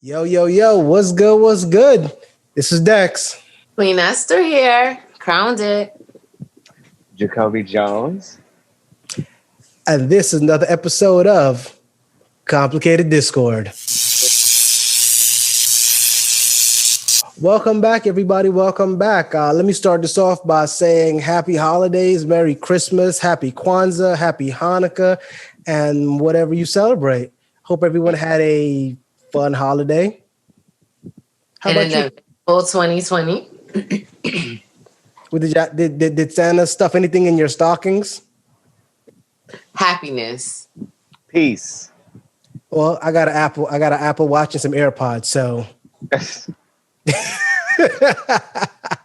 Yo, yo, yo, what's good? What's good? This is Dex. Queen Esther here, crowned it. JacobiJones. And this is another episode of Complicated Discord. Welcome back, everybody. Welcome back. Let me start this off by saying happy holidays, Merry Christmas, Happy Kwanzaa, Happy Hanukkah, and whatever you celebrate. Hope everyone had a fun holiday. How about you? Full 2020. Did Santa stuff anything in your stockings? Happiness. Peace. Well, I got an Apple Watch and some AirPods, so.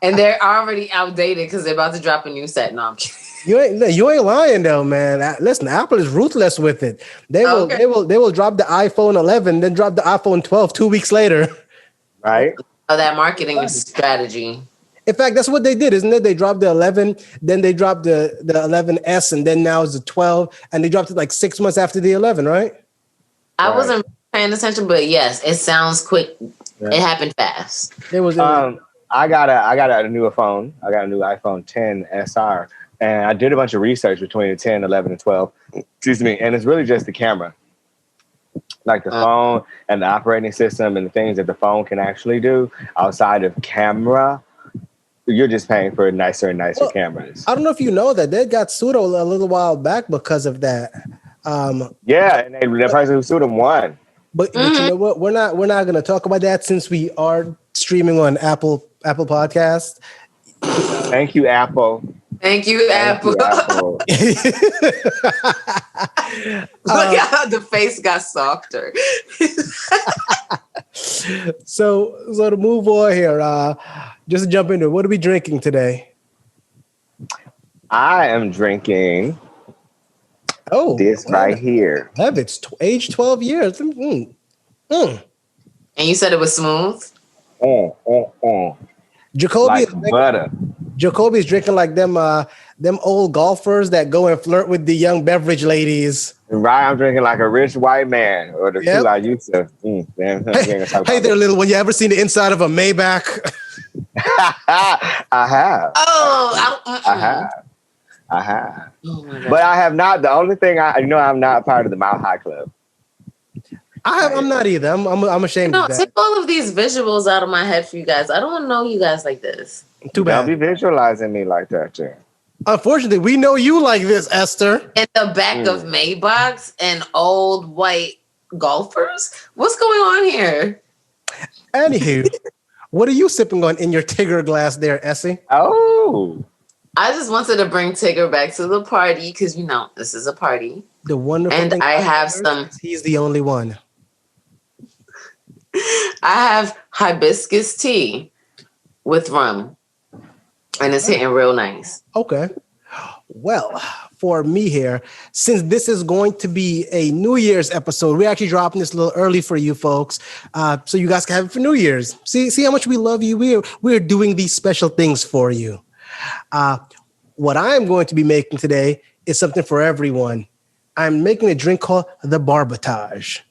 And they're already outdated because they're about to drop a new set. No, I'm kidding. You ain't lying though, man. Listen, Apple is ruthless with it. They will drop the iPhone 11, then drop the iPhone 12 2 weeks later. Right. Oh, that marketing strategy. In fact, that's what they did, isn't it? They dropped the 11, then they dropped the 11S, and then now it's the 12, and they dropped it like 6 months after the 11, right? I wasn't paying attention, but yes, it sounds quick. Yeah. It happened fast. I got a new phone. I got a new iPhone 10 SR, and I did a bunch of research between the 10, 11, and 12. Excuse me. And it's really just the camera, like the phone and the operating system and the things that the phone can actually do outside of camera. You're just paying for nicer and nicer cameras. I don't know if you know that they got sued a little while back because of that. Yeah, and the person who sued them won. But you know what? We're not going to talk about that since we are streaming on Apple Podcast. Thank you, Apple. Thank you, Apple. Look at how the face got softer. So to move on here, just to jump into it, what are we drinking today? I am drinking this right here. It's age 12 years. And you said it was smooth? Jacobi like butter. Jacobi is drinking like them old golfers that go and flirt with the young beverage ladies. Right, I'm drinking like a rich white man, or the two I used to. Hey there, little one. You ever seen the inside of a Maybach? I have. I have. Oh, but I have not. The only thing I'm not part of the Mile High Club. I'm not either. I'm ashamed of that. Take all of these visuals out of my head for you guys. I don't know you guys like this. Too bad. Don't be visualizing me like that, Jay. Unfortunately, we know you like this, Esther. In the back of Maybachs and old white golfers? What's going on here? Anywho, what are you sipping on in your Tigger glass there, Essie? Oh. I just wanted to bring Tigger back to the party because, this is a party. The wonderful and thing I have some. He's the only one. I have hibiscus tea with rum, and it's hitting real nice. Okay. Well, for me here, since this is going to be a New Year's episode, we're actually dropping this a little early for you folks, so you guys can have it for New Year's. See how much we love you. We're doing these special things for you. What I'm going to be making today is something for everyone. I'm making a drink called the Bartender.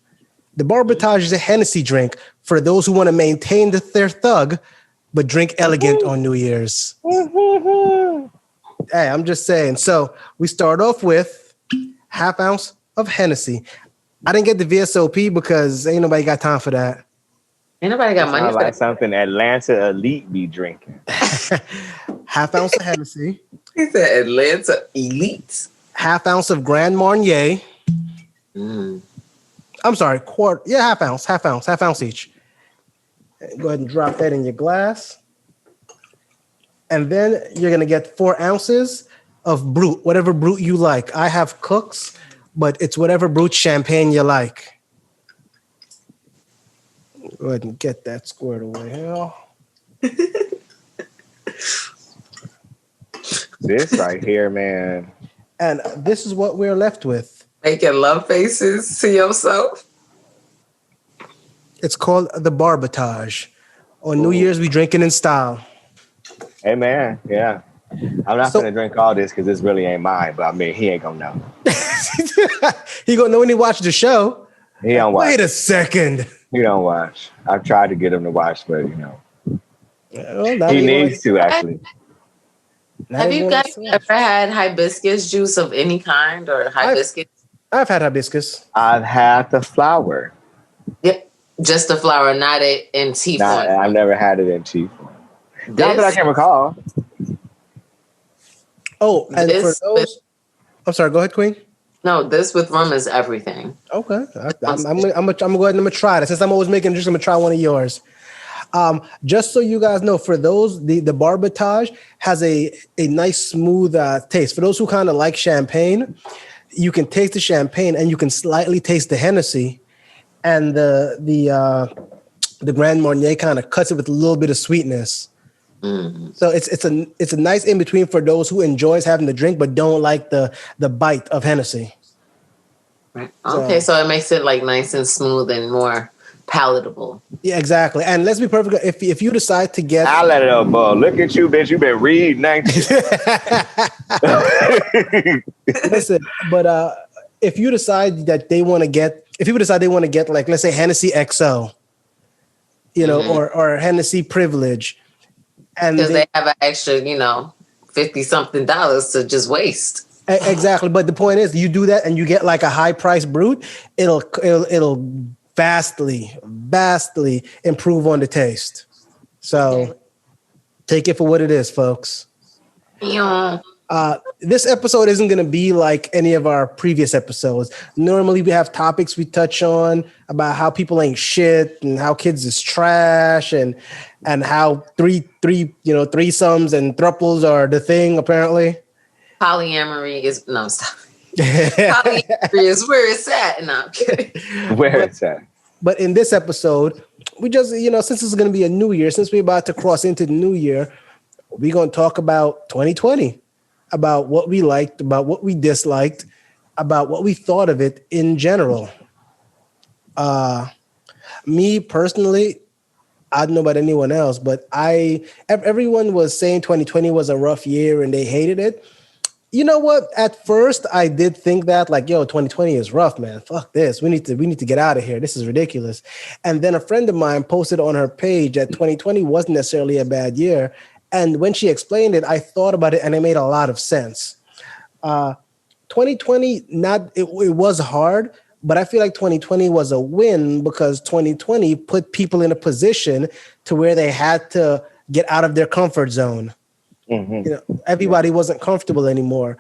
The Bartender is a Hennessy drink for those who want to maintain their thug, but drink elegant on New Year's. Hey, I'm just saying. So we start off with 1/2 ounce of Hennessy. I didn't get the VSOP because ain't nobody got time for that. Ain't nobody got money for like that. Something Atlanta elite be drinking. 1/2 ounce of Hennessy. He said Atlanta elite. 1/2 ounce of Grand Marnier. I'm sorry, quarter. Yeah, 1/2 ounce each. Go ahead and drop that in your glass. And then you're going to get 4 ounces of Brut, whatever Brut you like. I have Cook's, but it's whatever Brut champagne you like. Go ahead and get that squared away here. This right here, man. And this is what we're left with. Making love faces to yourself. It's called the Bartender. On New Year's, we drinking in style. Hey, man. Yeah. I'm not going to drink all this because this really ain't mine. But, I mean, he ain't going to know. He going to know when he watches the show. He don't watch. Wait a second. He don't watch. I've tried to get him to watch, but Well, he needs to actually. Have you guys ever had hibiscus juice of any kind or hibiscus? I've had hibiscus. I've had the flower. Yep, just the flower, not it in tea form. I've never had it in tea form. Not that I can recall. Oh, and for those, I'm sorry. Go ahead, Queen. No, this with rum is everything. Okay, I'm gonna go ahead and I'm gonna try it. Since I'm always making juice, I'm gonna try one of yours. Just so you guys know, for those, the Barbotage has a nice smooth taste. For those who kind of like champagne, you can taste the champagne and you can slightly taste the Hennessy, and the Grand Marnier kind of cuts it with a little bit of sweetness. So it's a nice in between for those who enjoys having the drink but don't like the bite of Hennessy. Right. Okay, so it makes it like nice and smooth and more palatable. Yeah, exactly. And let's be perfect. If you decide to get, I'll let it up, boy. Look at you, bitch. You've been reading, ain't you? Listen, but if you decide that they want to get, if people decide they want to get, like, let's say Hennessy XO, or Hennessy Privilege, and because they have an extra, $50-something to just waste. Exactly. But the point is, you do that and you get like a high price brute, it'll vastly improve on the taste. So take it for what it is, folks. Yeah. This episode isn't going to be like any of our previous episodes. Normally we have topics we touch on about how people ain't shit and how kids is trash and how threesomes and thruples are the thing, apparently. Polyamory is stop. Polyamory is where it's at. No, I'm kidding. Where it's at. But in this episode, we just, since this is going to be a new year, since we're about to cross into the new year, we're going to talk about 2020, about what we liked, about what we disliked, about what we thought of it in general. Me personally, I don't know about anyone else, but everyone was saying 2020 was a rough year and they hated it. You know what? At first, I did think that, like, 2020 is rough, man. Fuck this. We need to get out of here. This is ridiculous. And then a friend of mine posted on her page that 2020 wasn't necessarily a bad year. And when she explained it, I thought about it and it made a lot of sense. 2020, it was hard, but I feel like 2020 was a win because 2020 put people in a position to where they had to get out of their comfort zone. Mm-hmm. Everybody wasn't comfortable anymore.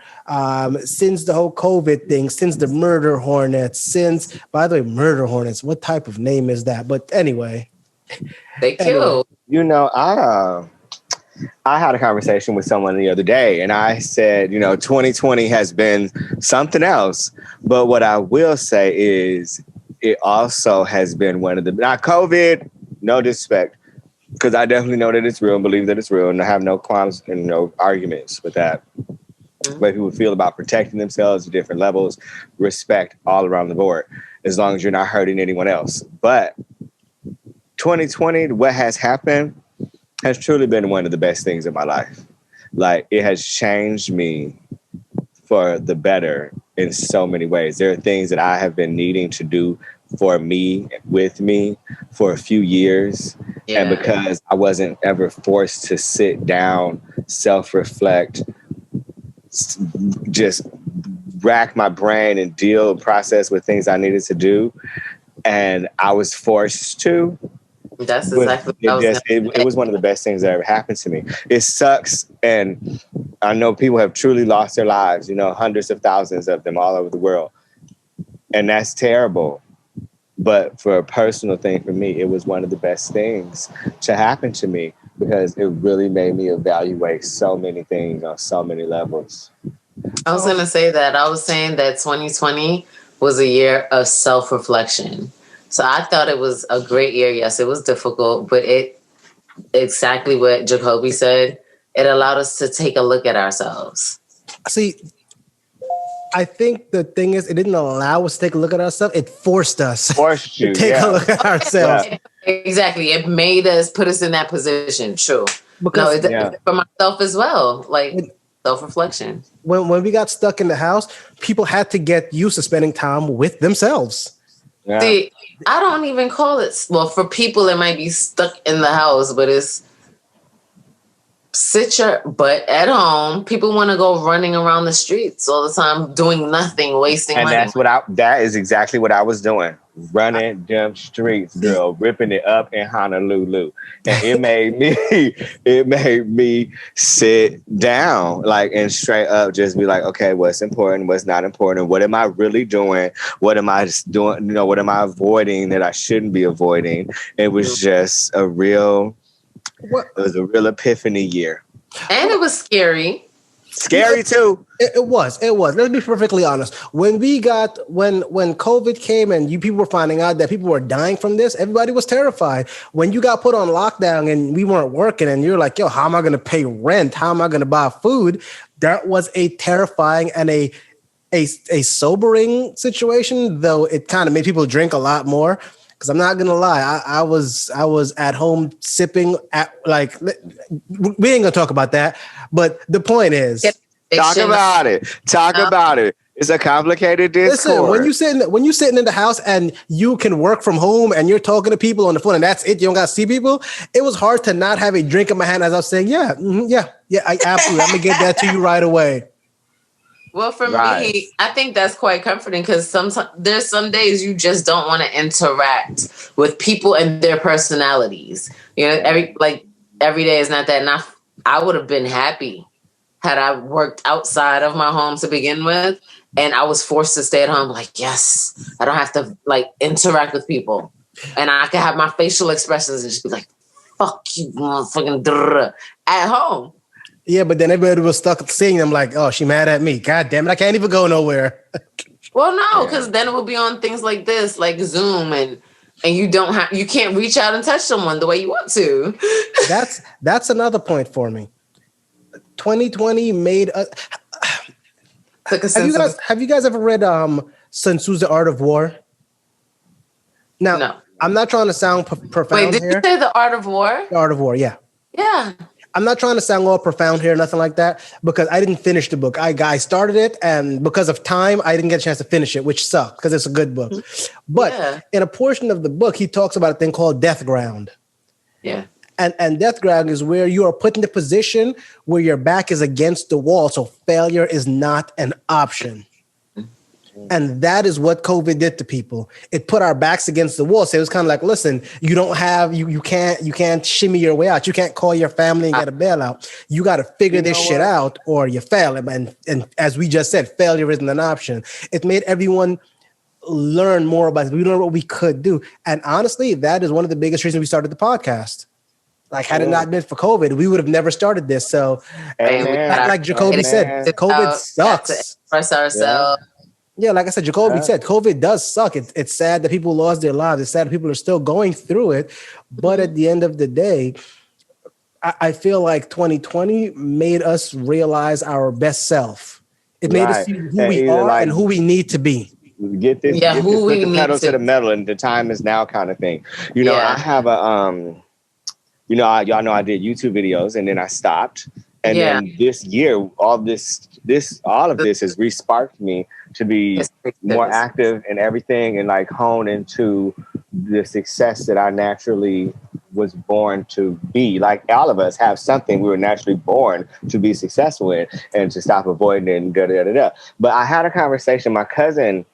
Since the whole COVID thing, since the murder hornets, by the way, murder hornets, what type of name is that? But anyway. They killed. I had a conversation with someone the other day and I said, 2020 has been something else. But what I will say is it also has been not COVID, no disrespect, because I definitely know that it's real and believe that it's real and I have no qualms and no arguments with that. The way people feel about protecting themselves at different levels, respect all around the board, as long as you're not hurting anyone else. But 2020, what has happened has truly been one of the best things in my life. Like, it has changed me for the better in so many ways. There are things that I have been needing to do for me, with me, for a few years. Yeah. And because I wasn't ever forced to sit down, self-reflect, just rack my brain and deal and process with things I needed to do, and I was forced to. That's exactly it was one of the best things that ever happened to me. It sucks, and I know people have truly lost their lives, hundreds of thousands of them all over the world. And that's terrible. But for a personal thing for me, it was one of the best things to happen to me because it really made me evaluate so many things on so many levels. I was going to say that. I was saying that 2020 was a year of self-reflection. So I thought it was a great year. Yes, it was difficult, but exactly what Jacobi said, it allowed us to take a look at ourselves. See, I think the thing is, it didn't allow us to take a look at ourselves. It forced us to take a look at ourselves. Yeah. Exactly. It made us, put us in that position. True. Because for myself as well, like self-reflection. When we got stuck in the house, people had to get used to spending time with themselves. Yeah. See, I don't even call it. Well, for people, it might be stuck in the house, but it's sit your butt at home. People want to go running around the streets all the time, doing nothing, wasting And money. that is exactly what I was doing. Running them streets, girl, ripping it up in Honolulu. And it made me sit down, like, and straight up just be like, okay, what's important, what's not important, what am I really doing? What am I doing? What am I avoiding that I shouldn't be avoiding? It was just a real epiphany year. And it was scary. Scary too. It was. Let's be perfectly honest. When COVID came and people were finding out that people were dying from this, everybody was terrified. When you got put on lockdown and we weren't working and you're like, yo, how am I going to pay rent? How am I going to buy food? That was a terrifying and a sobering situation, though it kind of made people drink a lot more. Because I'm not gonna lie, I was at home sipping at, like, we ain't gonna talk about that. But the point is, talk about it. It's a complicated discourse. Listen, when you sitting in the house and you can work from home and you're talking to people on the phone and that's it, you don't gotta see people. It was hard to not have a drink in my hand as I was saying, yeah, I absolutely, I'm gonna get that to you right away. Well, for me, I think that's quite comforting because sometimes there's some days you just don't want to interact with people and their personalities. Every day is not that enough. I would have been happy had I worked outside of my home to begin with, and I was forced to stay at home. Like, yes, I don't have to interact with people, and I can have my facial expressions and just be like, "Fuck you, motherfucking," at home. Yeah, but then everybody was stuck seeing them like, oh, she mad at me. God damn it, I can't even go nowhere. Well, no, because then it will be on things like this, like Zoom, and you can't reach out and touch someone the way you want to. That's another point for me. 2020 made us. Have you guys ever read Sun Tzu's The Art of War? Now, no. I'm not trying to sound profound. Wait, did you say The Art of War? The Art of War, yeah. Yeah. I'm not trying to sound all profound here, nothing like that, because I didn't finish the book. I started it, and because of time, I didn't get a chance to finish it, which sucked because it's a good book. But in a portion of the book, he talks about a thing called death ground. Yeah. And death ground is where you are put in the position where your back is against the wall, so failure is not an option. And that is what COVID did to people. It put our backs against the wall. So it was kind of like, listen, you don't have, you can't shimmy your way out. You can't call your family and get a bailout. You got to figure this shit out or you fail. And as we just said, failure isn't an option. It made everyone learn more about it. We learned what we could do. And honestly, that is one of the biggest reasons we started the podcast. Like, had it not been for COVID, we would have never started this. So, like Jacobi said, COVID sucks. To express ourselves. Yeah, like I said, Jacobi said, COVID does suck. It's sad that people lost their lives. It's sad that people are still going through it. But at the end of the day, I feel like 2020 made us realize our best self. It made us see who we are and who we need to be. Get this, put the pedal to the metal, and the time is now kind of thing. I have a, y'all know I did YouTube videos and then I stopped. And then this year, all of this has re-sparked me to be more active in everything and like hone into the success that I naturally was born to be. Like, all of us have something we were naturally born to be successful in and to stop avoiding it and da-da-da-da. But I had a conversation. My cousin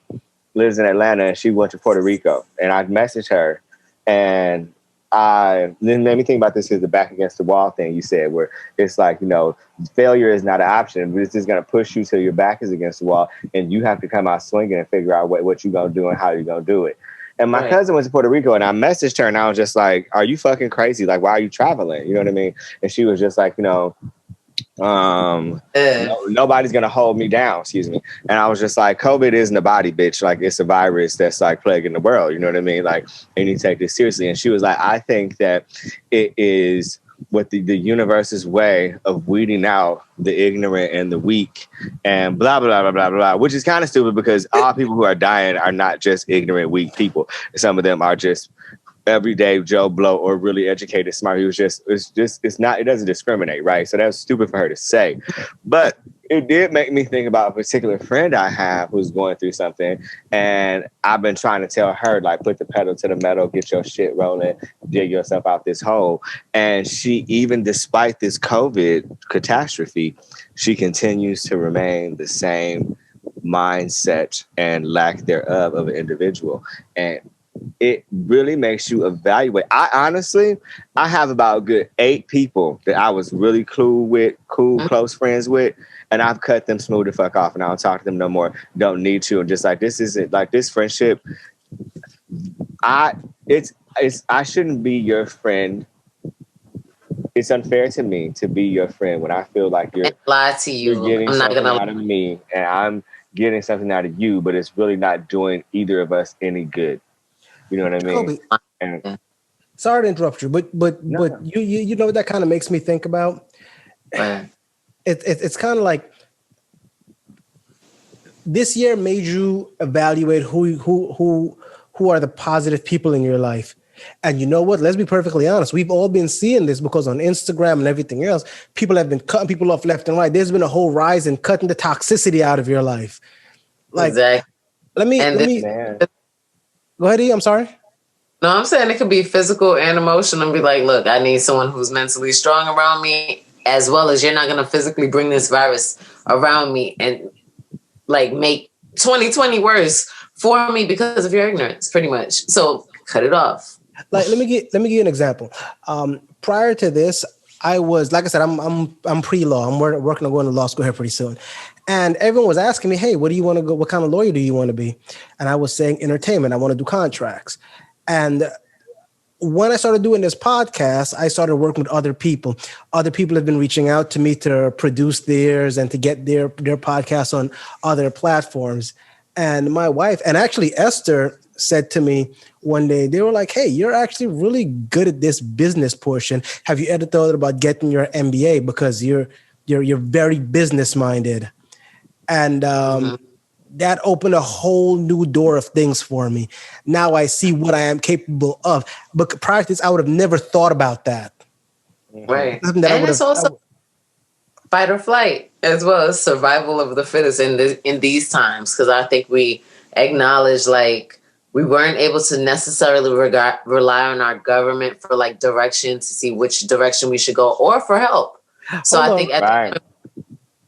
lives in Atlanta and she went to Puerto Rico, and I messaged her, and then let me think about this as the back against the wall thing you said, where it's like, failure is not an option. It's just going to push you till your back is against the wall, and you have to come out swinging and figure out what you're going to do and how you're going to do it. And my cousin went to Puerto Rico, and I messaged her, and I was just like, are you fucking crazy? Like, why are you traveling? You know what I mean? And she was just like, nobody's gonna hold me down, excuse me. And I was just like, COVID isn't a body, bitch. Like, it's a virus that's like plaguing the world, you know what I mean? Like, and you take this seriously. And she was like, I think that it is what the universe's way of weeding out the ignorant and the weak and blah blah blah blah blah, which is kind of stupid because all people who are dying are not just ignorant, weak people. Some of them are just everyday Joe Blow or really educated, smart. It doesn't discriminate, right? So that's stupid for her to say. But it did make me think about a particular friend I have who's going through something, and I've been trying to tell her, like, put the pedal to the metal, get your shit rolling, dig yourself out this hole. And she, even despite this COVID catastrophe, she continues to remain the same mindset and lack thereof of an individual. And it really makes you evaluate. I have about a good 8 people that I was really close friends with, and I've cut them smooth the fuck off, and I don't talk to them no more. Don't need to. And just like, this isn't like this friendship. I shouldn't be your friend. It's unfair to me to be your friend when I feel like you're lie to you. You're getting something out of me, and I'm getting something out of you, but it's really not doing either of us any good. You know what I mean? Jacobi, sorry to interrupt you, but you know what that kind of makes me think about? It's kind of like this year made you evaluate who are the positive people in your life. And you know what? Let's be perfectly honest. We've all been seeing this because on Instagram and everything else, people have been cutting people off left and right. There's been a whole rise in cutting the toxicity out of your life. Like, exactly. Let me go ahead, E. I'm sorry. No, I'm saying it could be physical and emotional, and be like, look, I need someone who's mentally strong around me, as well as you're not going to physically bring this virus around me and like make 2020 worse for me because of your ignorance, pretty much. So cut it off. Like, let me give you an example. Prior to this, I was, like I said, I'm pre-law. I'm working on going to law school here pretty soon. And everyone was asking me, hey, what do you want to go? What kind of lawyer do you want to be? And I was saying entertainment. I want to do contracts. And when I started doing this podcast, I started working with other people. Other people have been reaching out to me to produce theirs and to get their podcasts on other platforms. And my wife, and actually Esther, said to me one day, they were like, hey, you're actually really good at this business portion. Have you ever thought about getting your MBA? Because you're very business minded. And that opened a whole new door of things for me. Now I see what I am capable of. But prior to this, I would have never thought about that. Right. And it's also fight or flight, as well as survival of the fittest in these times. Because I think we acknowledge, like, we weren't able to necessarily rely on our government for like direction to see which direction we should go or for help. So I think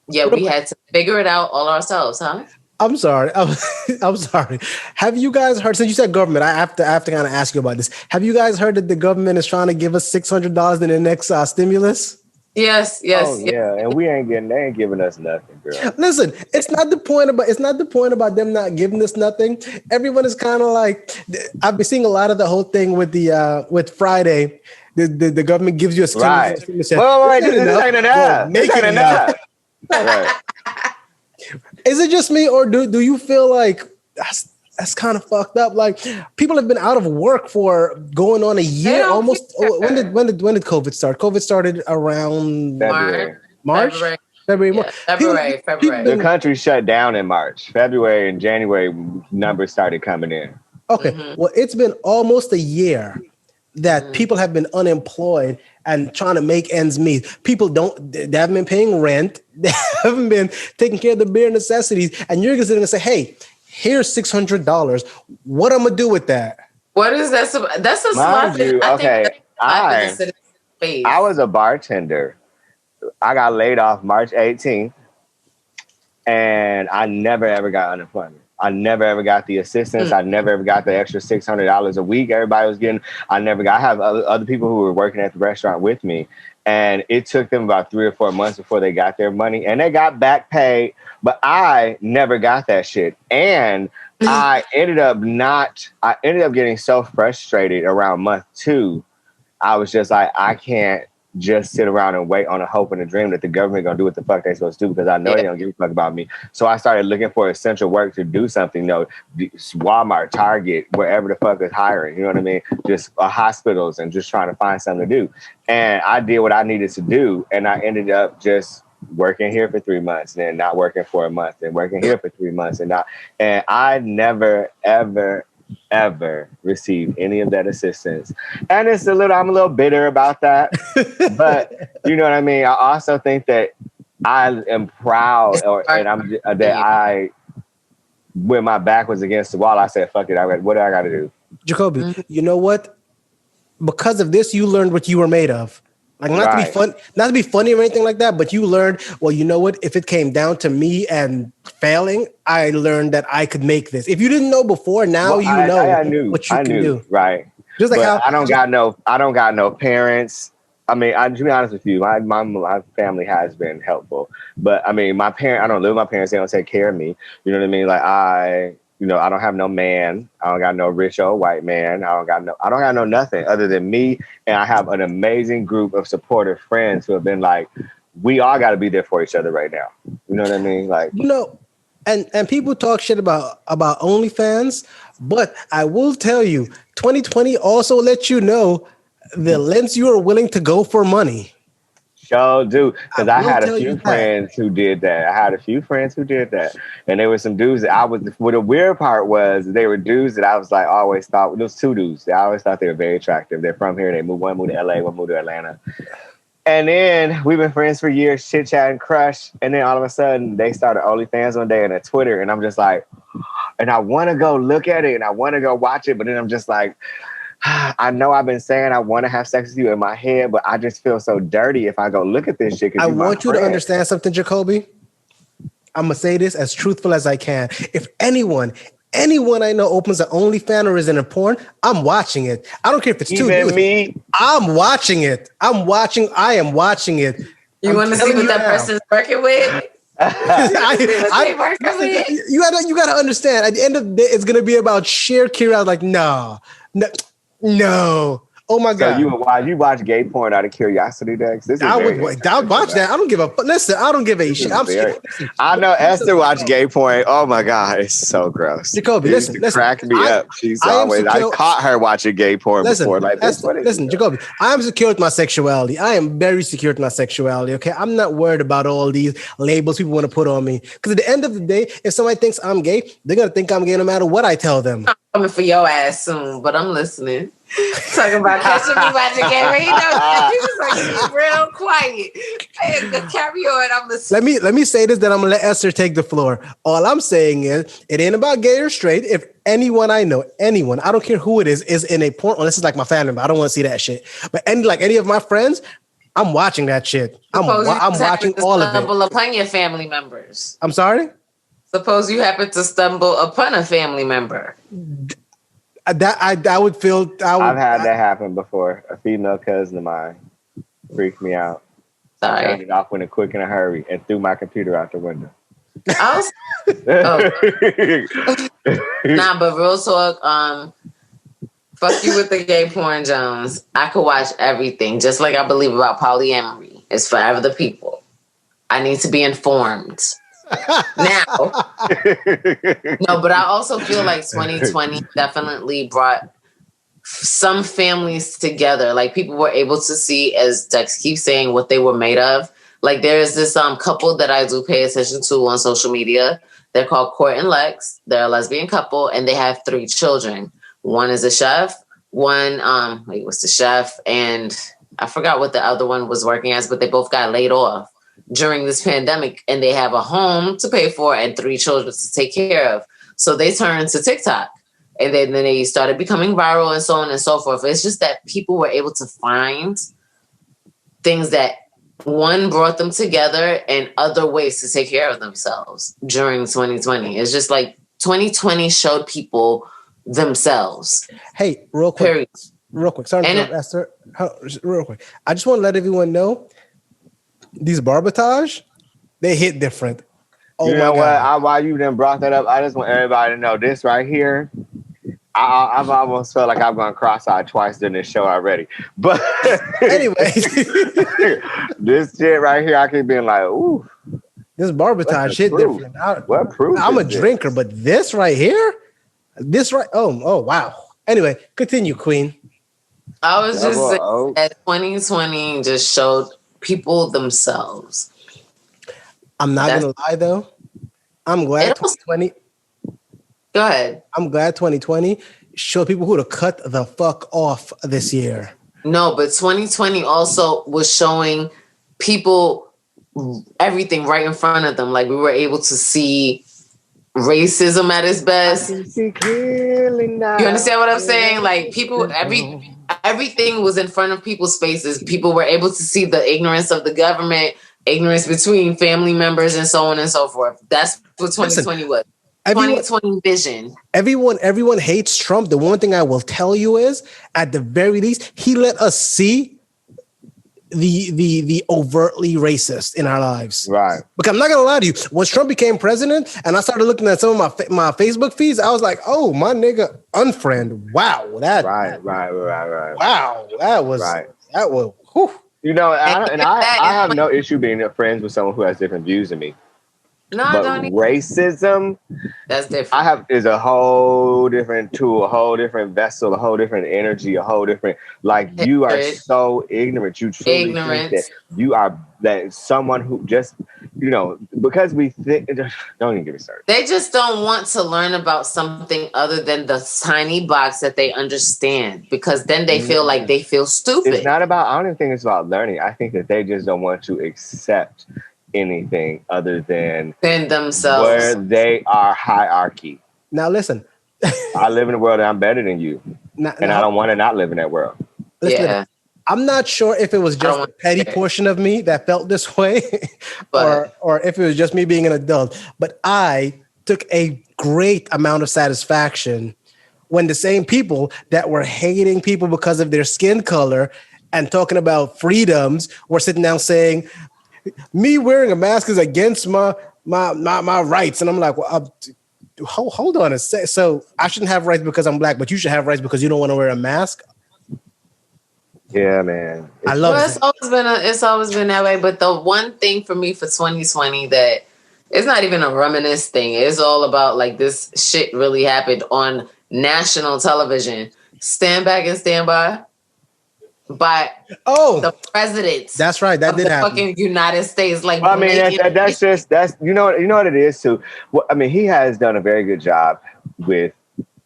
we had to figure it out all ourselves, huh? I'm sorry. I'm sorry. Have you guys heard, since you said government, I have to kind of ask you about this. Have you guys heard that the government is trying to give us $600 in the next stimulus? Yes. Yeah, and they ain't giving us nothing, girl. Listen, it's not the point about them not giving us nothing. Everyone is kind of like, I've been seeing a lot of the whole thing with the with Friday. The government gives you a stimulus. Right. Wait, this ain't enough. This ain't enough. Right. Is it just me, or do you feel like that's kind of fucked up? Like, people have been out of work for going on a year almost. When did COVID start? COVID started around March. February. The country shut down in March. February and January numbers started coming in. Okay. Mm-hmm. Well, it's been almost a year that people have been unemployed and trying to make ends meet. They haven't been paying rent. They haven't been taking care of the bare necessities. And you're going to say, hey, here's $600. What I'm going to do with that? What is that? That's a smart thing. I was a bartender. I got laid off March 18th, and I never, ever got unemployment. I never, ever got the assistance. I never, ever got the extra $600 a week everybody was getting. I have other people who were working at the restaurant with me, and it took them about 3 or 4 months before they got their money, and they got back paid, but I never got that shit. And I ended up getting so frustrated around month 2. I was just like, I can't just sit around and wait on a hope and a dream that the government gonna do what the fuck they supposed to do, because I know they don't give a fuck about me. So I started looking for essential work to do something. Walmart, Target, wherever the fuck is hiring. You know what I mean? Just hospitals, and just trying to find something to do. And I did what I needed to do, and I ended up just working here for 3 months, and then not working for a month, and working here for 3 months, and I never ever received any of that assistance. And I'm a little bitter about that. But you know what I mean? I also think that I am proud, when my back was against the wall, I said, "Fuck it, what do I got to do?" Jacobi, you know what? Because of this, you learned what you were made of. Like not to be funny or anything like that, but you learned, well, you know what? If it came down to me and failing, I learned that I could make this. If you didn't know before, now I knew what you can do. Right. Just like how I don't got no parents. I mean, to be honest with you, my family has been helpful, but I mean, I don't live with my parents. They don't take care of me. You know what I mean? Like I don't have no man. I don't got no rich old white man. I don't got no nothing other than me. And I have an amazing group of supportive friends who have been like, we all got to be there for each other right now. You know what I mean? Like, and people talk shit about OnlyFans, but I will tell you, 2020 also let you know the lengths you are willing to go for money. Sure do, because I had a few friends who did that. And there were some dudes that what the weird part was, they were dudes that I was like, always thought, there was two dudes that I always thought they were very attractive. They're from here. One moved to LA, one moved to Atlanta. And then we've been friends for years, chit chat and crush. And then all of a sudden they started OnlyFans one day and a Twitter. And I'm just like, and I want to go look at it and I want to go watch it. But then I'm just like, I know I've been saying I want to have sex with you in my head, but I just feel so dirty if I go look at this shit. I want you to understand something, Jacobi. I'm going to say this as truthful as I can. If anyone I know opens an OnlyFans or is in a porn, I'm watching it. I don't care if it's two dudes. Me. I'm watching it. I am watching it. You want to see what that person's working with? You gotta understand. At the end of the day, it's gonna be about sheer curiosity. Like, no. Oh my God! So you watch gay porn out of curiosity, Dex? I would watch that. I don't give a listen. I don't give a shit. I know Esther watched gay porn. Oh my God, it's so gross. Jacobi, listen. Crack me up. I caught her watching gay porn before. Like this. Listen, Jacobi, I am secure with my sexuality. I am very secure with my sexuality. Okay, I'm not worried about all these labels people want to put on me. Because at the end of the day, if somebody thinks I'm gay, they're gonna think I'm gay no matter what I tell them. I'm coming for your ass soon, but I'm listening. Talking about catching me watching game. He was like real quiet. Hey, carry on. I'm listening. Let me say this, then I'm gonna let Esther take the floor. All I'm saying is it ain't about gay or straight. If anyone I know, I don't care who it is in a porn, unless it's like my family member. I don't want to see that shit. But any of my friends, I'm watching that shit. I'm watching all of it. Stumble upon your family members. I'm sorry? Suppose you happen to stumble upon a family member. I've had that happen before. A female cousin of mine freaked me out. Sorry. I turned it off in a quick and a hurry and threw my computer out the window. Nah, but real talk, fuck you with the gay porn, Jones. I could watch everything, just like I believe about polyamory. It's for the people. I need to be informed. Now, no, but I also feel like 2020 definitely brought some families together. Like people were able to see, as Dex keeps saying, what they were made of. Like there is this couple that I do pay attention to on social media. They're called Court and Lex. They're a lesbian couple, and they have 3 children. One is a chef. One was the chef, and I forgot what the other one was working as, but they both got laid off during this pandemic, and they have a home to pay for and 3 children to take care of. So they turned to TikTok, and then they started becoming viral and so on and so forth. It's just that people were able to find things that one brought them together and other ways to take care of themselves during 2020. It's just like 2020 showed people themselves. Hey, real quick. Sorry, Esther. Real quick. I just want to let everyone know these barbotage, they hit different. Oh, you know what? While you then brought that up, I just want everybody to know this right here. I've almost felt like I've gone cross-eyed twice during this show already. But anyway, this shit right here, I keep being like, ooh. This barbotage shit different. What proof? I'm a drinker, but this right here, oh wow. Anyway, continue, Queen. I was just saying that 2020 just showed people themselves. I'm not gonna lie though. I'm glad 2020. Go ahead. I'm glad 2020 showed people who to cut the fuck off this year. No, but 2020 also was showing people everything right in front of them. Like we were able to see racism at its best. You understand what I'm saying? Like people, everything was in front of people's faces. People were able to see the ignorance of the government, ignorance between family members, and so on and so forth. That's what 2020 was. 2020 vision. Everyone hates Trump. The one thing I will tell you is, at the very least, he let us see the overtly racist in our lives. Right. Because I'm not gonna lie to you, once Trump became president and I started looking at some of my Facebook feeds, I was like, oh, my nigga, unfriend. Wow. Right. Wow. That was whew. You know, I have no issue being friends with someone who has different views than me. No, but racism, that's different. Is a whole different tool, a whole different vessel, a whole different energy, a whole different, like, you are so ignorant. You truly think that you are that someone who just, you know, because we think, don't even get me started. They just don't want to learn about something other than the tiny box that they understand, because then they feel like they feel stupid. It's not about, I don't even think it's about learning. I think that they just don't want to accept anything other than themselves, where they are hierarchy. Now listen, I live in a world that I'm better than you, and I don't want to not live in that world. Listen, I'm not sure if it was just a petty portion of me that felt this way, or if it was just me being an adult. But I took a great amount of satisfaction when the same people that were hating people because of their skin color and talking about freedoms were sitting down saying, me wearing a mask is against my rights. And I'm like, well, hold on a sec. So I shouldn't have rights because I'm black, but you should have rights because you don't want to wear a mask. Yeah, man. I love it. It's always been that way. But the one thing for me for 2020 that it's not even a reminisce thing. It's all about, like, this shit really happened on national television. Stand Back and Stand By. The presidents. That's right. That did happen. Fucking United States. Like, I mean, that's you know what it is too. Well, I mean, he has done a very good job with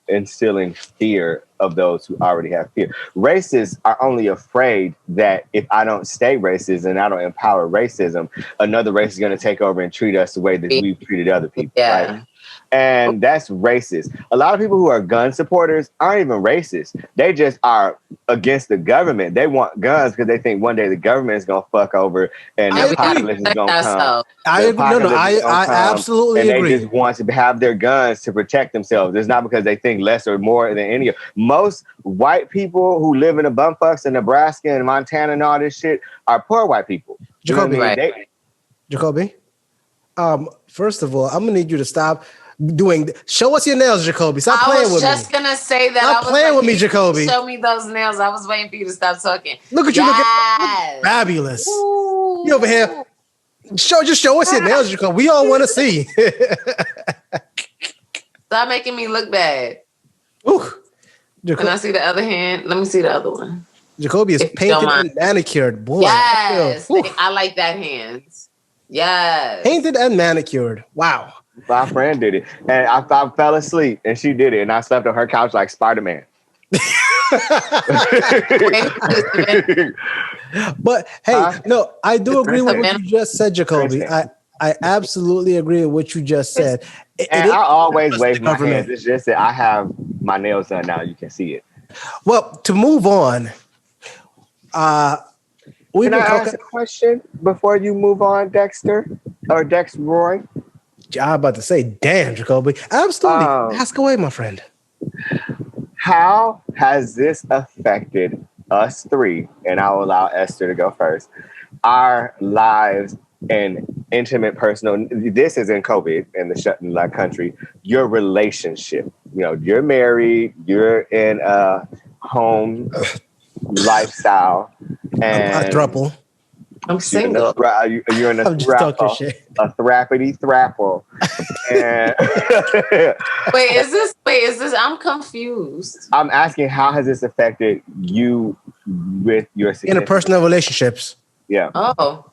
instilling fear of those who already have fear. Racists are only afraid that if I don't stay racist and I don't empower racism, another race is going to take over and treat us the way that we've treated other people. Yeah. Right? And that's racist. A lot of people who are gun supporters aren't even racist. They just are against the government. They want guns because they think one day the government is going to fuck over and the population is going to come. I absolutely agree. And they just want to have their guns to protect themselves. It's not because they think less or more than any of. Most white people who live in the bumfucks in Nebraska and Montana and all this shit are poor white people. Jacobi, Jacobi. First of all, I'm gonna need you to stop doing. Show us your nails, Jacobi. Stop playing with me. I was just gonna say that. Stop playing with me, Jacobi. Show me those nails. I was waiting for you to stop talking. Look at you, looking fabulous. Ooh. You over here. Just show us your nails, Jacobi. We all want to see. Stop making me look bad. Ooh. Can I see the other hand? Let me see the other one. Jacobi is painted and manicured. Boy, yes, I like that hand. Yes. Painted and manicured. Wow. My friend did it. And I fell asleep and she did it. And I slept on her couch like Spider-Man. But hey, no, I do agree with what you just said, Jacobi. I absolutely agree with what you just said. And I always wave my hands. It's just that I have my nails done now. You can see it. Well, to move on, can I ask a question before you move on, Dexter? Or Dex Roy? I'm about to say, damn, Jacobi. Absolutely. Ask away, my friend. How has this affected us three, and I'll allow Esther to go first, our lives and intimate personal, this is in COVID in the country, your relationship? You know, you're married, you're in a home lifestyle, and a throuple. I'm single. You're in a throuple, a thrappity throuple. Wait, is this? I'm confused. I'm asking, how has this affected you with your interpersonal relationships? Yeah. Oh.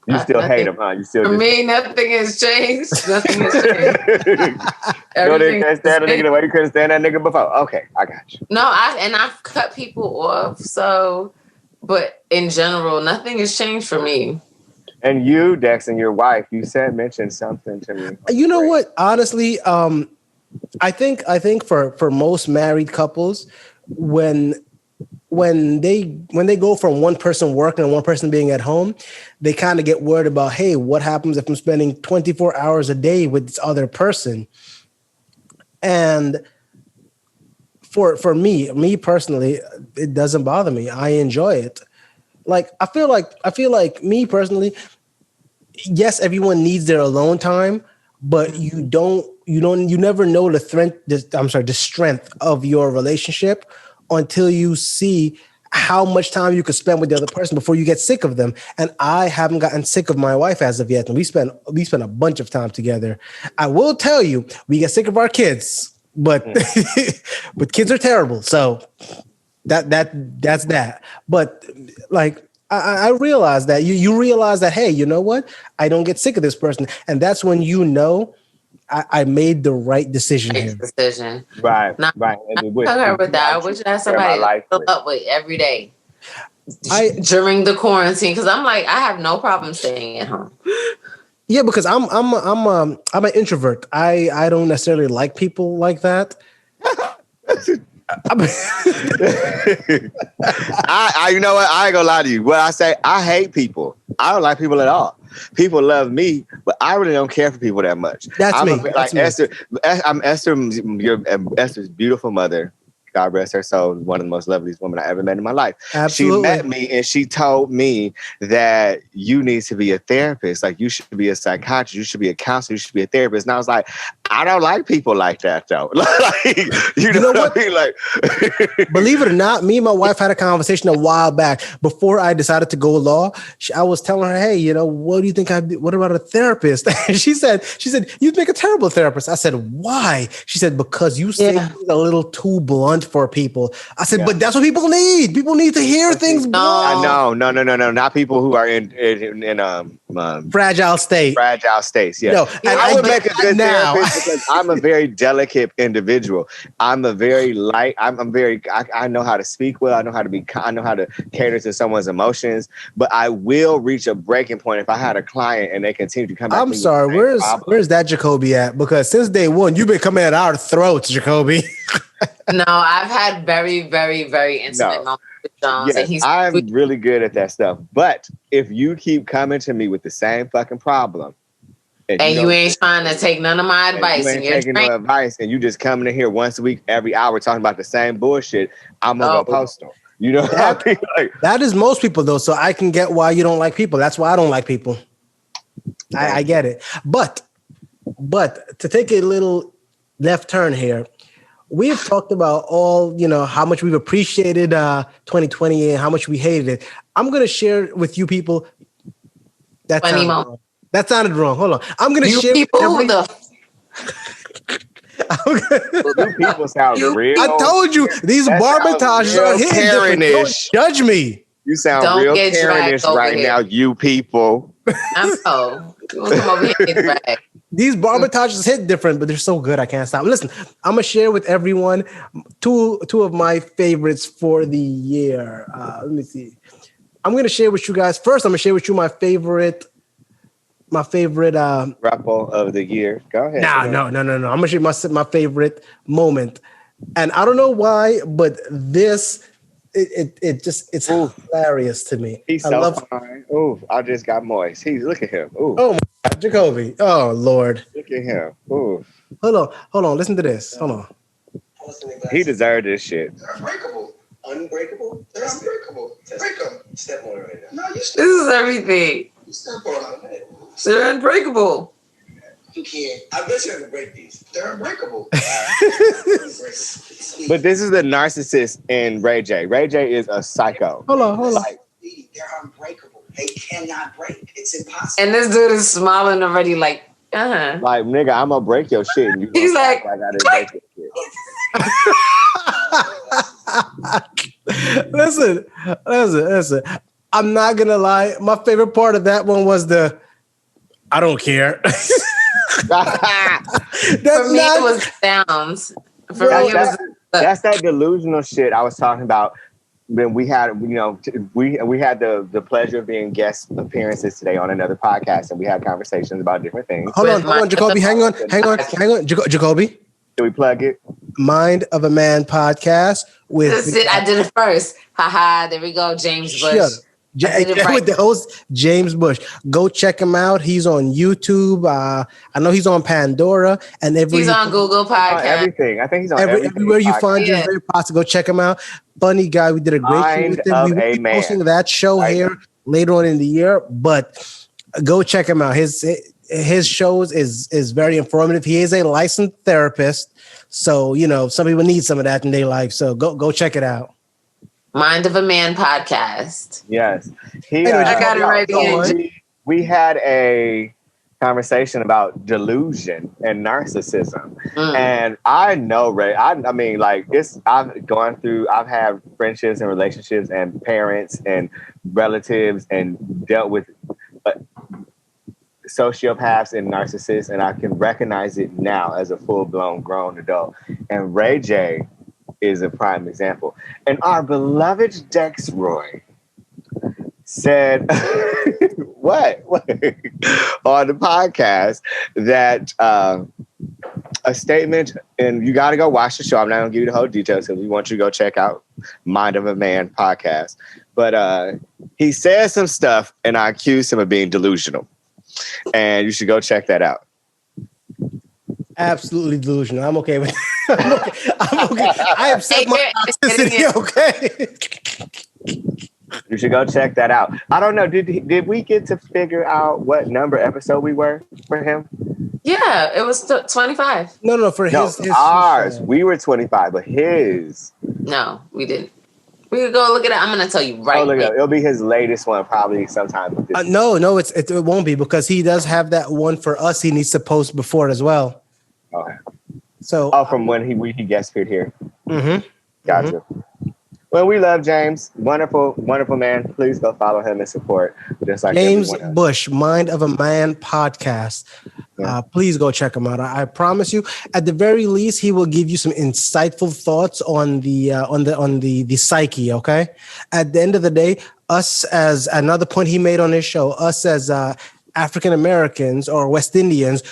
You still hate him, huh? You still. I mean, nothing has changed. Nothing has changed. No, they can't stand a nigga the way you couldn't stand that nigga before. Okay, I got you. No, I've cut people off. So But in general, nothing has changed for me. And you, Dex, and your wife, you mentioned something to me. You know what? Honestly, I think for most married couples, when they go from one person working and one person being at home, they kind of get worried about, hey, what happens if I'm spending 24 hours a day with this other person? And for me personally, it doesn't bother me. I enjoy it. Like I feel like me personally, yes, everyone needs their alone time, but you never know the strength of your relationship until you see how much time you could spend with the other person before you get sick of them. And I haven't gotten sick of my wife as of yet. And we spend a bunch of time together. I will tell you, we get sick of our kids, but but kids are terrible. So that's that. But like I realize that you realize that, hey, you know what? I don't get sick of this person. And that's when you know I made the right decision here. Decision. Right. Not, right. I concur with that. I wish I had somebody to fill up with every day during the quarantine, because I'm like, I have no problem staying at home. Yeah, because I'm an introvert. I don't necessarily like people like that. I you know what? I ain't gonna lie to you. What I say, I hate people. I don't like people at all. People love me, but I really don't care for people that much. That's me. Like Esther. I'm Esther's beautiful mother. God rest her soul. One of the most loveliest women I ever met in my life. Absolutely. She met me and she told me that you need to be a therapist. Like, you should be a psychiatrist. You should be a counselor. You should be a therapist. And I was like, I don't like people like that, though. Like, you know what I mean? Like, believe it or not, me and my wife had a conversation a while back before I decided to go law. I was telling her, hey, you know, what do you think what about a therapist? And she said, you'd make a terrible therapist. I said, why? She said, because you say a little too blunt for people. I said, but that's what people need. People need to hear things blunt. No. Not people who are in fragile state. Fragile states, yeah. No, and I would make a good therapist because I'm a very delicate individual. I know how to speak well. I know how to cater to someone's emotions, but I will reach a breaking point if I had a client and they continue to come back. I'm sorry, where's that Jacobi at? Because since day one, you've been coming at our throats, Jacobi. No, I've had very, very, very intimate moments with Jones. Yes, and I'm really good at that stuff. But if you keep coming to me with the same fucking problem, and you ain't trying to take none of my advice, you ain't taking no advice, and you just coming in here once a week, every hour, talking about the same bullshit, I'm gonna go post them. You know what I mean? Like, that is most people, though. So I can get why you don't like people. That's why I don't like people. I get it. But to take a little left turn here, we've talked about how much we've appreciated 2020 and how much we hated it. I'm going to share with you people that sounded wrong. Hold on. I'm going to share people people sound real. I told you these barbages are hitting different. Don't judge me. You sound real Karenish right now, you people. I'm so. You want to come over here and get dragged. These barbages hit different, but they're so good I can't stop. Listen, I'm gonna share with everyone two of my favorites for the year. Let me see. I'm gonna share with you guys. First, I'm gonna share with you my favorite Rappel of the year. Go ahead. No. I'm gonna share my favorite moment, and I don't know why, but this. It's hilarious to me. He's so fine. Ooh, I just got moist. Look at him. Ooh. Oh my God, Jacobi. Oh Lord. Look at him. Ooh. Hold on. Listen to this. Hold on. He deserved this shit. They're unbreakable. Unbreakable? They're unbreakable. Break them. Step on it right now. No, you step. This is everything. You step on it. They're unbreakable. You can't. I bet you can break these. They're unbreakable. But this is the narcissist in Ray J. Ray J is a psycho. Hold on. They're unbreakable. They cannot break. It's impossible. And this dude is smiling already, like, Like, nigga, I'm gonna break your shit. And he's like, I gotta break your shit. Listen. I'm not gonna lie. My favorite part of that one was I don't care. It was sounds. That's that delusional shit I was talking about. then we had, we had the pleasure of being guest appearances today on another podcast, and we had conversations about different things. Hold on, Jacobi. Hang on. Jacobi. Should we plug it? Mind of a Man podcast with. That's it. I did it first. Haha. There we go. James Bush. With the host James Bush. Go check him out. He's on YouTube. I know he's on Pandora and he's on Google Podcast. Everything. I think he's on everywhere you find your very possible. Go check him out. Funny guy. We did a great show with him. We will be posting that show here later on in the year, but go check him out. His shows is very informative. He is a licensed therapist, so some people need some of that in their life. So go check it out. Mind of a Man podcast. Yes. I got it right again. We had a conversation about delusion and narcissism. And I know, Ray, I've had friendships and relationships and parents and relatives and dealt with sociopaths and narcissists, and I can recognize it now as a full-blown grown adult. And Ray J is a prime example. And our beloved Dex Roy said what on the podcast that a statement, and you got to go watch the show. I'm not going to give you the whole details because we want you to go check out Mind of a Man podcast. But he said some stuff, and I accused him of being delusional. And you should go check that out. Absolutely delusional. I'm okay with it. I'm okay. I accept my toxicity. Okay. You should go check that out. I don't know. Did we get to figure out what number episode we were for him? Yeah, it was 25. No, for his ours. We were 25, but his. No, we didn't. We could go look at it. I'm going to tell you right now. It'll be his latest one, probably sometime. No, it won't be, because he does have that one for us. He needs to post before it as well. Okay. So, from when he guest appeared here. Mm-hmm. Gotcha. Mm-hmm. Well, we love James. Wonderful, wonderful man. Please go follow him and support. Just like James Bush, Mind of a Man podcast. Yeah. Please go check him out. I promise you, at the very least, he will give you some insightful thoughts on the psyche. Okay. At the end of the day, us, as another point he made on his show, us as African Americans or West Indians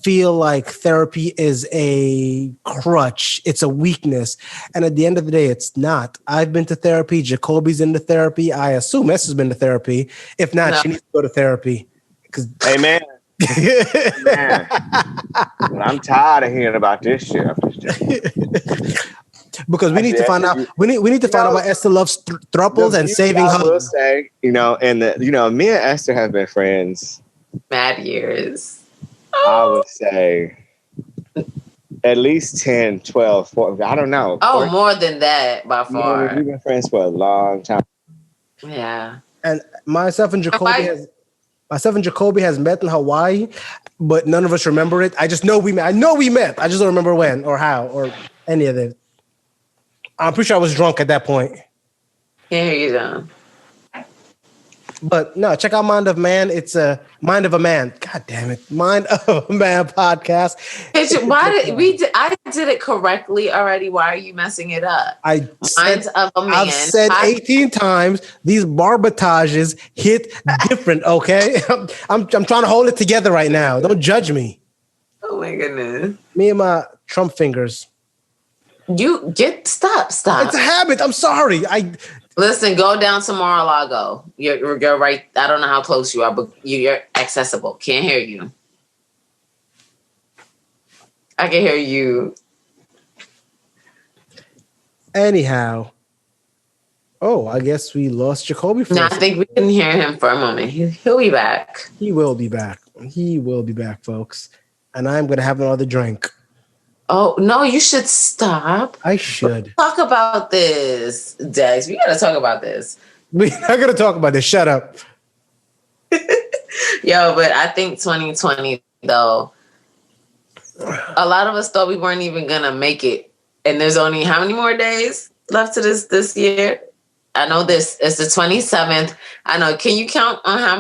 feel like therapy is a crutch. It's a weakness. And at the end of the day, it's not. I've been to therapy. Jacobi's into therapy. I assume S has been to therapy. If not, she needs to go to therapy. Amen. Man. I'm tired of hearing about this shit. Because we need to find out. We need to find out why Esther loves thruples and saving her. I will say, me and Esther have been friends mad years. I would say at least 10, 12, 14, I don't know. Oh, more than that by far. We've been friends for a long time. Yeah. And myself and Jacobi has met in Hawaii, but none of us remember it. I just know we met. I know we met. I just don't remember when or how or any of it. I'm pretty sure I was drunk at that point. Yeah, you don't. But no, check out Mind of Man. It's a Mind of a Man. God damn it, Mind of a Man podcast. I did it correctly already. Why are you messing it up? Mind of a Man. I've said 18 times. These barbotages hit different. Okay, I'm trying to hold it together right now. Don't judge me. Oh my goodness. Me and my Trump fingers. Stop. It's a habit. I'm sorry. Listen, go down to Mar-a-Lago. You're right. I don't know how close you are, but you're accessible. Can't hear you. I can hear you. Anyhow. Oh, I guess we lost Jacobi. No, I think we can hear him for a moment. He'll be back. He will be back. He will be back, folks. And I'm going to have another drink. Oh, no, you should stop. I should. Talk about this, Dex. We got to talk about this. We're not going to talk about this. Shut up. Yo, but I think 2020, though, a lot of us thought we weren't even going to make it. And there's only how many more days left to this year? I know it's the 27th. I know. Can you count on how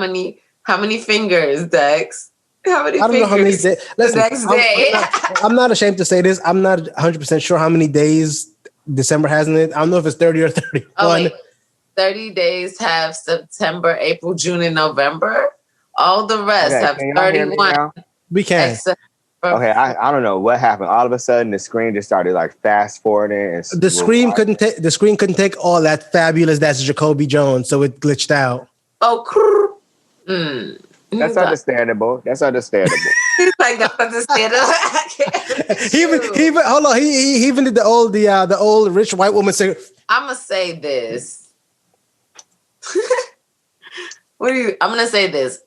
many fingers, Dex? I don't know how many days. Listen, I'm not ashamed to say this. I'm not 100% sure how many days December hasn't it? I don't know if it's 30 or 31. Oh, wait. 30 days have September, April, June, and November. All the rest have can y'all hear me 31. now? We can. Except Okay, I don't know what happened. All of a sudden, the screen just started like fast forwarding. And The screen couldn't take all that fabulous. That's JacobiJones, so it glitched out. Oh, That's understandable. That's understandable. He's like, that's understandable. He even hold on. He even did the old rich white woman say. I'm gonna say this. I'm gonna say this.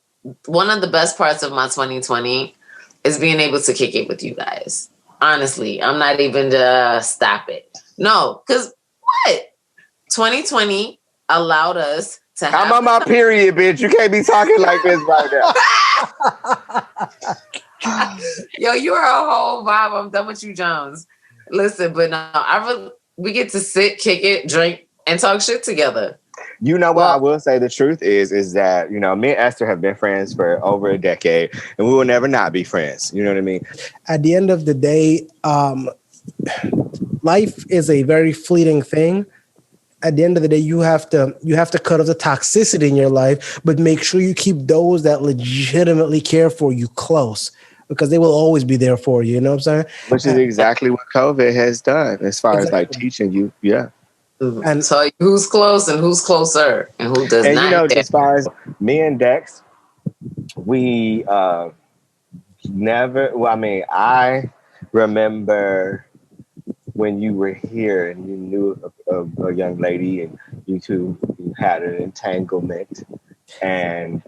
One of the best parts of my 2020 is being able to kick it with you guys. Honestly, I'm not even to stop it. No, because what? 2020 allowed us to have... I'm on my period, bitch. You can't be talking like this right now. Yo, you are a whole vibe. I'm done with you, Jones. Listen, but no, we get to sit, kick it, drink, and talk shit together. You know what I will say the truth is that, you know, me and Esther have been friends for over a decade and we will never not be friends. You know what I mean? At the end of the day, life is a very fleeting thing. At the end of the day, you have to cut off the toxicity in your life, but make sure you keep those that legitimately care for you close because they will always be there for you. You know what I'm saying? Which is exactly what COVID has done as far as like teaching you. Yeah. And tell you who's close and who's closer and who does not. And you know, as far as me and Dex, we never. Well, I mean, I remember when you were here and you knew a young lady and you two had an entanglement, and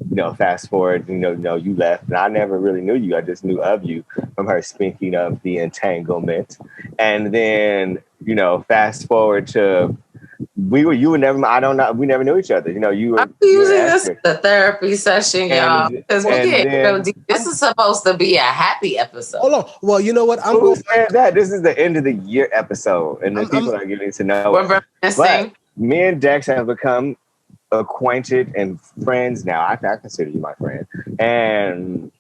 you know, fast forward, you know, you left, and I never really knew you. I just knew of you from her speaking of the entanglement, and then, you know, fast forward to we never knew each other. You know, you were. I'm using this as a therapy session, y'all, because we get real deep. This is supposed to be a happy episode. Hold on. Well, you know what? Who said that? This is the end of the year episode, and the people are getting to know. We're But me and Dex have become acquainted and friends now. I consider you my friend. And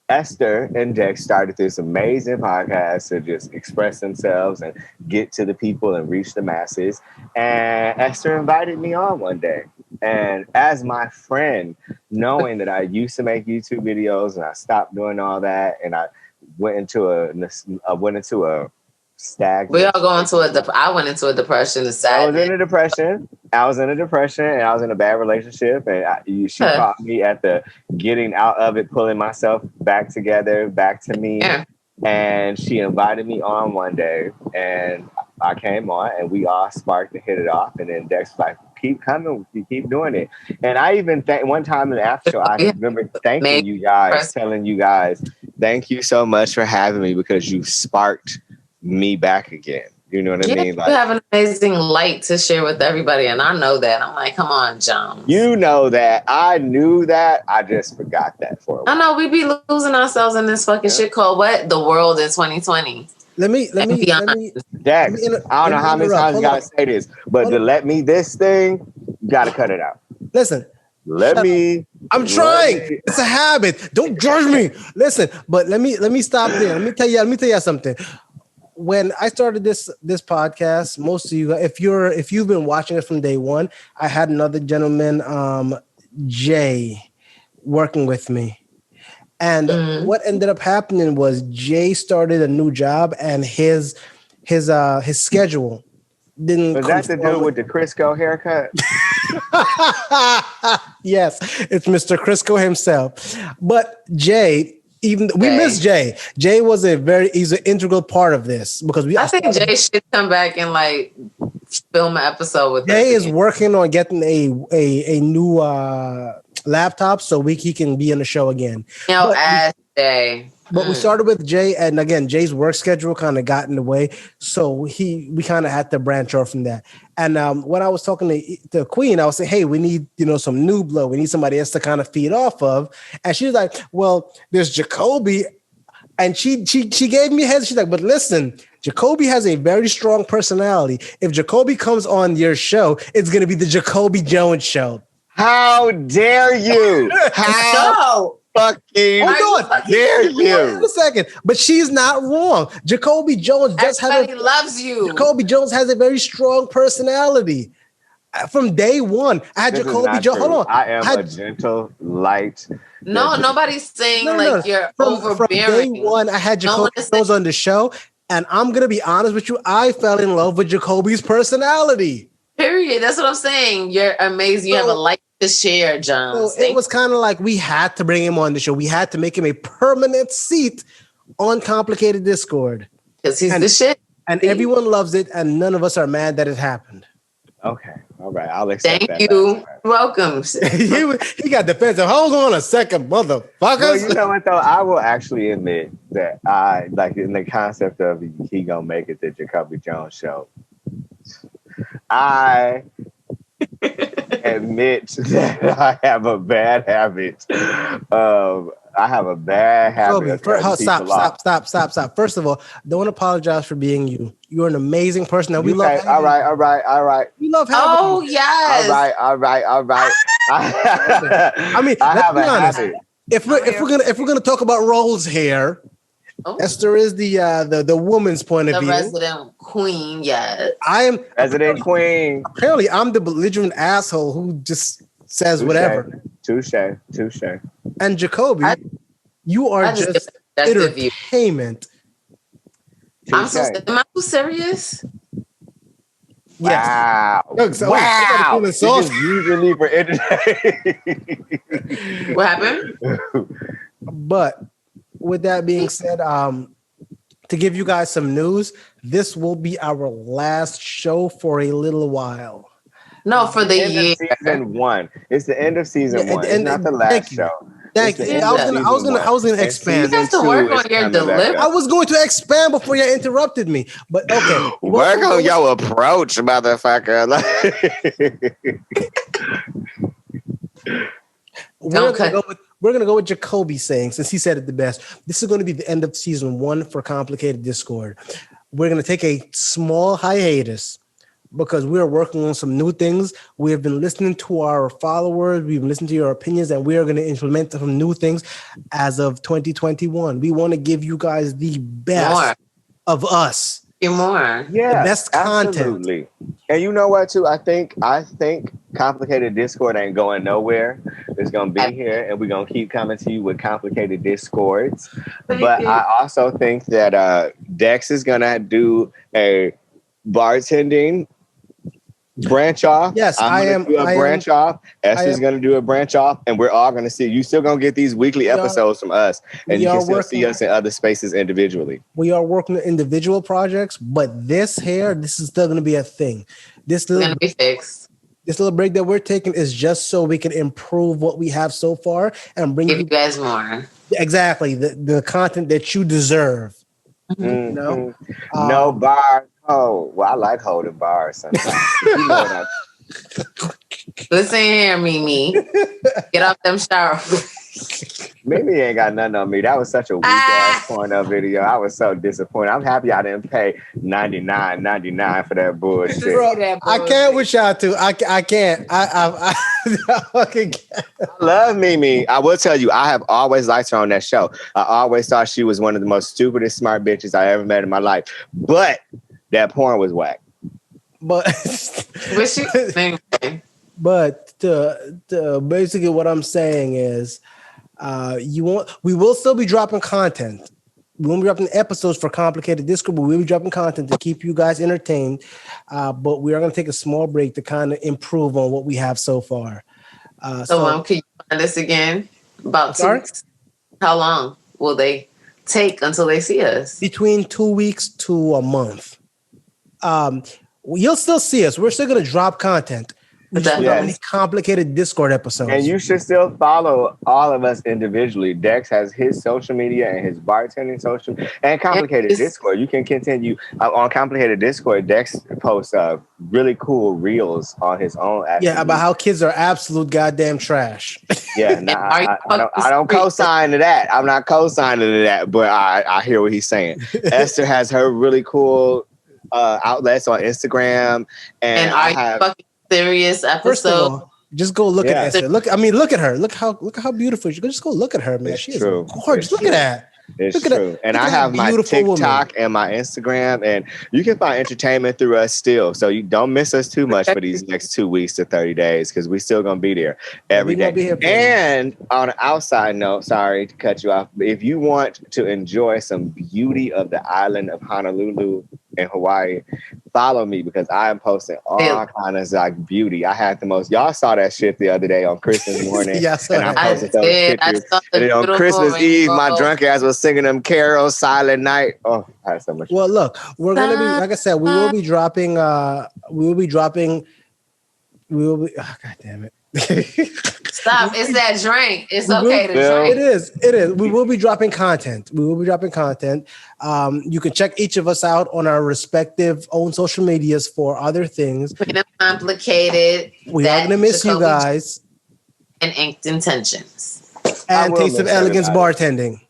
Esther and Dex started this amazing podcast to just express themselves and get to the people and reach the masses. And Esther invited me on one day. And as my friend, knowing that I used to make YouTube videos and I stopped doing all that, and I went into a stagnant. We all go into I went into a depression. I was in a depression, and I was in a bad relationship. And she caught me at the getting out of it, pulling myself back together, back to me. Yeah. And she invited me on one day, and I came on, and we all sparked and hit it off. And then Dex was like, keep coming, you keep doing it. And I even one time in the after show, I remember thanking you guys, telling you guys, thank you so much for having me because you sparked me back again. You know what I mean? Like, you have an amazing light to share with everybody, and I know that. I'm like, come on, Jones. You know that. I knew that. I just forgot that for a while. I know we be losing ourselves in this fucking shit called what? The world in 2020. Let me Dex, I don't know how many times you gotta say this, but to let me this thing, you gotta cut it out. Listen. I'm trying. It's a habit. Don't judge me. Listen, but let me stop there. Let me tell you something. When I started this podcast, most of you, if you've been watching it from day one, I had another gentleman, Jay, working with me. And what ended up happening was Jay started a new job, and his schedule didn't. Was that the dude with the Crisco haircut? Yes, it's Mr. Crisco himself. But Jay, we miss Jay. Jay was he's an integral part of this because I think Jay should come back and like film an episode with Jay is working on getting a new laptop so he can be on the show again. Jay. But we started with Jay, and again, Jay's work schedule kind of got in the way, so we kind of had to branch off from that. And when I was talking to Queen, I was saying, "Hey, we need some new blood. We need somebody else to kind of feed off of." And she was like, "Well, there's Jacobi," and she gave me a head. She's like, "But listen, Jacobi has a very strong personality. If Jacobi comes on your show, it's going to be the JacobiJones show." How dare you? How fucking Hold on. dare Hold on you? a second. But she's not wrong. JacobiJones does have Everybody loves you. JacobiJones has a very strong personality. From day one, I had This is Jacobi not Jones. true. Hold on. I am had, a gentle, light. No, nobody's saying like you're From day overbearing. one, I had No one Jacobi is Jones on the show, and I'm gonna be honest with you. I fell in love with Jacobi's personality. Period. That's what I'm saying. You're amazing. You have a light to share, John. So it was kind of like we had to bring him on the show. We had to make him a permanent seat on Complicated Discord because he's the shit, and everyone loves it, and none of us are mad that it happened. Okay, all right, I'll accept that. Thank you. Welcome. he got defensive. Hold on a second, motherfuckers. Well, you know what though? I will actually admit that I like in the concept of he gonna make it to JacobiJones show. I admit that I have a bad habit. Stop. First of all, don't apologize for being you. You're an amazing person. And we love having all right. We love having you. Yes. All right. I mean, let's be honest. If we're gonna talk about roles here, Esther is the woman's point of view. The resident queen, yes. I am resident queen. Apparently, I'm the belligerent asshole who just says whatever. Touche. And Jacobi, you are just entertainment. Am I too serious? Yes. Wow. You just using me for entertainment. What happened? But with that being said, to give you guys some news, this will be our last show for a little while. No, for the year. Season 1. It's the end of season 1. It's not the last show. Thank you. I was gonna expand. You have to work on your delivery. I was going to expand before you interrupted me. But okay. Work on your approach, motherfucker. We're gonna go with Jacobi saying, since he said it the best, this is going to be the end of season 1 for Complicated Discord. We're gonna take a small hiatus because we're working on some new things. We have been listening to our followers. We've been listening to your opinions, and we are going to implement some new things as of 2021. We want to give you guys the best of us. More. Yeah, the best content. Absolutely. And you know what, too? I think Complicated Discord ain't going nowhere. It's going to be here, and we're going to keep coming to you with Complicated Discords. But I also think that Dex is going to do a bartending branch off. Yes, I'm gonna do a branch off. Esther's going to do a branch off, and we're all going to see. You still going to get these weekly episodes from us, and you can still see us in other spaces individually. We are working on individual projects, but this is still going to be a thing. This little be fixed. This little break that we're taking is just so we can improve what we have so far and bring you guys more. Exactly, the content that you deserve. Mm-hmm. You know, no bar. Oh, well, I like holding bars sometimes. You know Listen here, Mimi. Get off them shower. Mimi ain't got nothing on me. That was such a weak ass porno video. I was so disappointed. I'm happy I didn't pay $99.99 for that bullshit. Bro, I can't with y'all too. I can't. I fucking can't. I love Mimi. I will tell you, I have always liked her on that show. I always thought she was one of the most stupidest smart bitches I ever met in my life. But that porn was whack. But basically what I'm saying is we will still be dropping content. We won't be dropping episodes for Complicated Discord, but we'll be dropping content to keep you guys entertained. But we are going to take a small break to kind of improve on what we have so far. So can you find us again? About 2 weeks? How long will they take until they see us? Between 2 weeks to a month. You'll still see us. We're still going to drop content. Yes. Complicated Discord episodes. And you should still follow all of us individually. Dex has his social media and his bartending social and Complicated Discord. You can continue on Complicated Discord. Dex posts really cool reels on his own. Yeah, about how kids are absolute goddamn trash. Yeah, I don't co-sign to that. I'm not co-signing to that, but I hear what he's saying. Esther has her really cool outlets on Instagram, and I have serious episode. Just go look at Esther. Look at her. Look how beautiful she is. Just go look at her, man. She is gorgeous. Look at that. It's true. And I have my TikTok and my Instagram, and you can find entertainment through us still. So you don't miss us too much for these next 2 weeks to 30 days, because we're still going to be there every day. And on an outside note, sorry to cut you off, but if you want to enjoy some beauty of the island of Honolulu in Hawaii, follow me, because I am posting all kinds of like beauty. I had the most. Y'all saw that shit the other day on Christmas morning. Yes, and I posted those pictures. And then on Christmas Eve, my drunk ass was singing them carols, Silent Night. Oh, I had so much. Well, look, we're gonna be, like I said, we will be dropping. Oh, God damn it. Stop. It's that drink. It's okay to drink. It is. We will be dropping content. You can check each of us out on our respective own social medias for other things. Complicated. We are going to miss you guys. And Inked Intentions. And Taste of Elegance Bartending.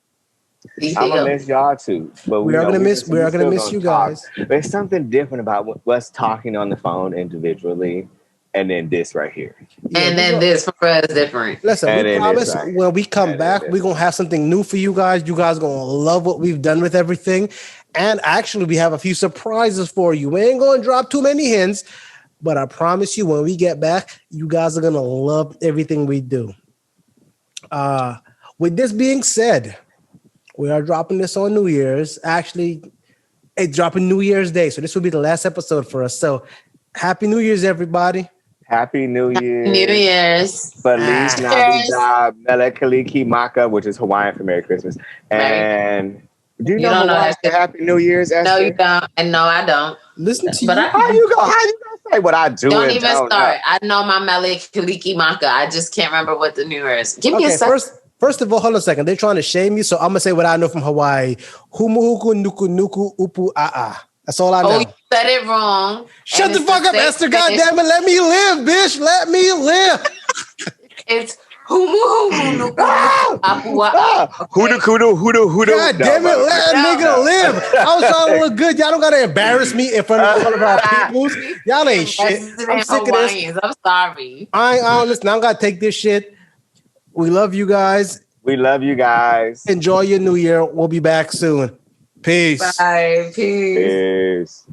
I'm going to miss y'all too. But we are going to miss you guys. There's something different about us talking on the phone individually. And then this right here. And then this for us different. Listen, we promise when we come back, we're going to have something new for you guys. You guys going to love what we've done with everything. And actually, we have a few surprises for you. We ain't going to drop too many hints, but I promise you, when we get back, you guys are going to love everything we do. With this being said, we are dropping this on New Year's. Actually, it's dropping New Year's Day. So this will be the last episode for us. So Happy New Year's, everybody. Happy New Year. New Year's. Feliz Navidad, Mele Kaliki Maka, which is Hawaiian for Merry Christmas. And do you know Hawaiian for Happy New Year's, Esther? No, you don't. And no, I don't. Listen to but you. How you gonna say what I do? Don't even start. I know my Mele Kaliki Maka. I just can't remember what the New Year's. Give me a second. First of all, hold on a second. They're trying to shame you, so I'm gonna say what I know from Hawaii. Humuhuku nuku nuku upu a. That's all I know. Oh, you said it wrong. Shut the fuck up, Esther. Goddamn it. Let me live, bitch. Let me live. It's humu hudu kudu hudu hudu. God damn it. Let a nigga live. I was trying to look good. Y'all don't gotta embarrass me in front of all of our peoples. Y'all ain't shit. I'm sick of this. I'm sorry. I don't listen. I don't gotta take this shit. We love you guys. We love you guys. Enjoy your New Year. We'll be back soon. Peace. Bye. Peace. Peace.